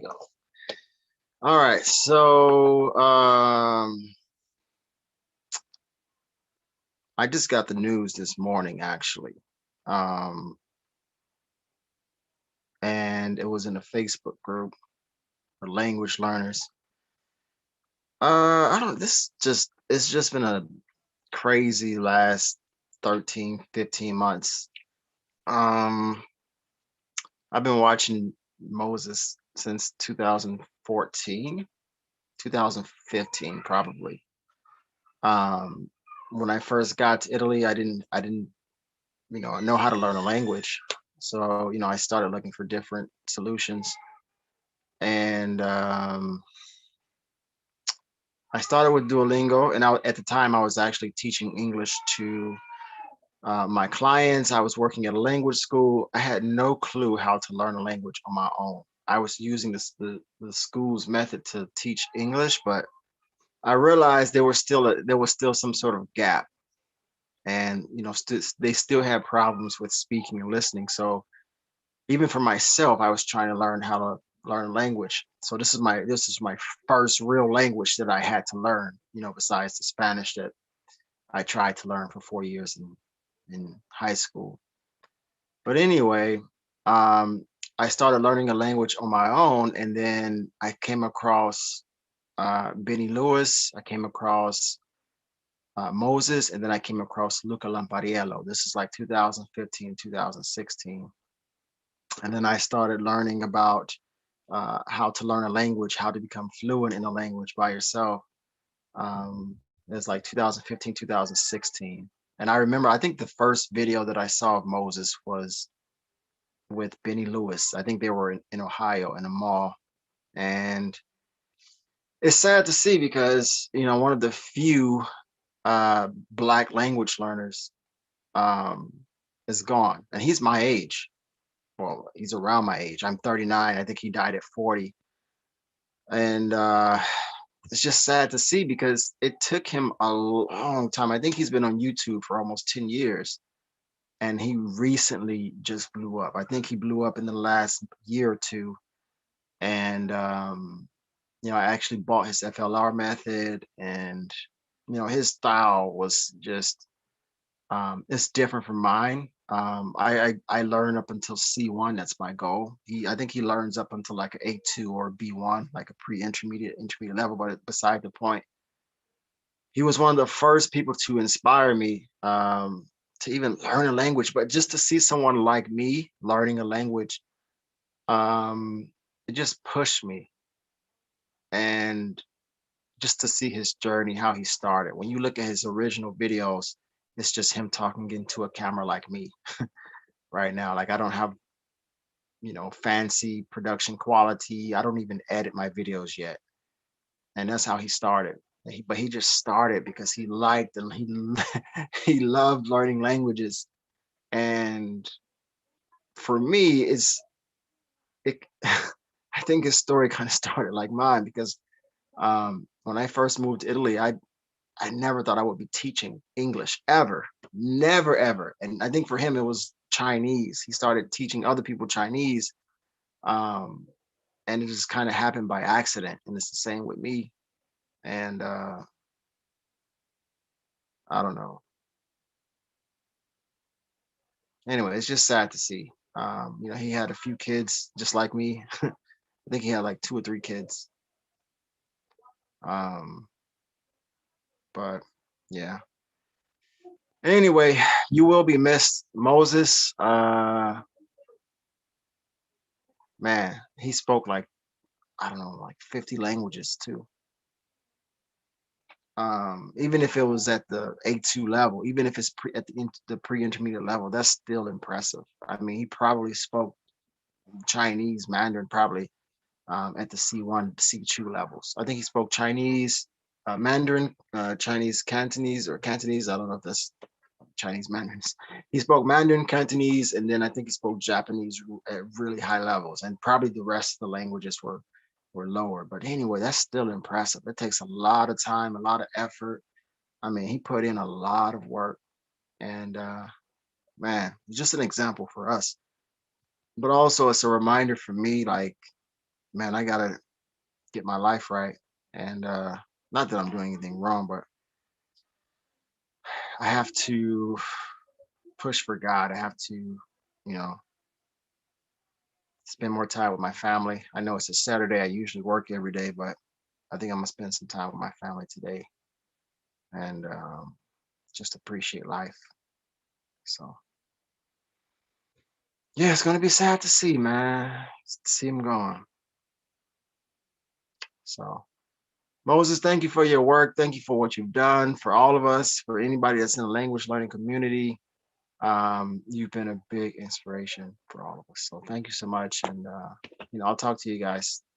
Go. All right, so I just got the news this morning actually. Um, and it was in a Facebook group for language learners. I don't this just it's just been a crazy last 13, 15 months. Um, I've been watching Moses since 2014, 2015 probably. Um, when I first got to Italy, I didn't know how to learn a language. So, I started looking for different solutions. And I started with Duolingo. And at the time, I was actually teaching English to my clients. I was working at a language school. I had no clue how to learn a language on my own. I was using the school's method to teach English, but I realized there was still some sort of gap, and they still had problems with speaking and listening. So even for myself, I was trying to learn how to learn language. So this is my first real language that I had to learn, besides the Spanish that I tried to learn for 4 years in high school. But anyway, um, I started learning a language on my own, and then I came across Benny Lewis. I came across Moses, and then I came across Luca Lampariello. This is like 2015, 2016. And then I started learning about how to learn a language, how to become fluent in a language by yourself. It's like 2015, 2016. And I remember, I think the first video that I saw of Moses was with Benny Lewis. I think they were in Ohio in a mall. And it's sad to see because, one of the few Black language learners um, is gone. And he's my age. Well, he's around my age. I'm 39. I think he died at 40. And it's just sad to see because it took him a long time. I think he's been on YouTube for almost 10 years, and he recently just blew up. I think he blew up in the last year or two. And I actually bought his FLR method, and his style was just it's different from mine. I learn up until C1. That's my goal. I think he learns up until like an A2 or B1, like a intermediate level. But beside the point, he was one of the first people to inspire me to even learn a language. But just to see someone like me learning a language, um, it just pushed me. And just to see his journey, how he started. When you look at his original videos, it's just him talking into a camera like me right now. Like I don't have, fancy production quality. I don't even edit my videos yet. And that's how he started. But he just started because he liked and he loved learning languages. And for me, it I think his story kind of started like mine because when I first moved to Italy, I never thought I would be teaching English ever, never ever. And I think for him it was Chinese. He started teaching other people Chinese, um, and it just kind of happened by accident. And it's the same with me. And I don't know. Anyway, it's just sad to see. He had a few kids just like me. I think he had like two or three kids. Um, but yeah. Anyway, you will be missed, Moses. Man, he spoke like I don't know, like 50 languages too. Even if it was at the A2 level, even if it's the pre-intermediate level, that's still impressive. I mean, he probably spoke Chinese, Mandarin, probably at the C1, C2 levels. I think he spoke Chinese, Mandarin, Chinese Cantonese or Cantonese. I don't know if that's Chinese Mandarins. He spoke Mandarin, Cantonese, and then I think he spoke Japanese at really high levels. And probably the rest of the languages were lower. But anyway, that's still impressive. It takes a lot of time, a lot of effort. I mean, he put in a lot of work, and man, just an example for us. But also, it's a reminder for me, like man, I gotta get my life right. And not that I'm doing anything wrong, but I have to push for God. I have to, spend more time with my family. I know it's a Saturday. I usually work every day, but I think I'm gonna spend some time with my family today and just appreciate life. So yeah, it's gonna be sad to see, man. To see him gone. So Moses, thank you for your work. Thank you for what you've done for all of us, for anybody that's in the language learning community. You've been a big inspiration for all of us. So thank you so much. And I'll talk to you guys